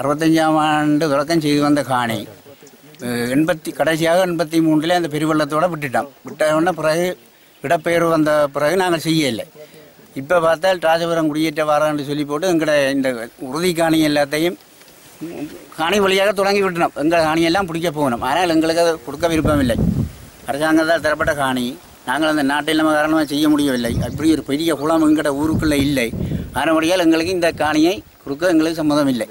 65ஆம் ஆண்டு தொடக்கம் செய்து வந்த காணி கடைசியாக 83 அந்த பெருவெள்ளத்தோடு விட்டோடனே பிறகு இடப்பெயர்வு வந்த பிறகு நாங்கள் செய்யலை. இப்போ பார்த்தால் ராஜபுரம் குடியேற்ற வாரான்னு சொல்லி போட்டு எங்களோட இந்த உறுதி காணி எல்லாத்தையும் காணி வழியாக தொடங்கி விட்டணும். எங்கள் காணியெல்லாம் பிடிக்க போகணும். ஆனால் எங்களுக்கு அதை கொடுக்க விருப்பமில்லை. அரசாங்கத்தால் தரப்பட்ட காணி நாங்கள் அந்த நாட்டில் நம்ம காரணமாக செய்ய முடியவில்லை. அப்படி ஒரு பெரிய குளம் எங்களோட ஊருக்குள்ளே இல்லை. அதன்படியால் எங்களுக்கு இந்த காணியை கொடுக்க எங்களுக்கு சம்மதம் இல்லை.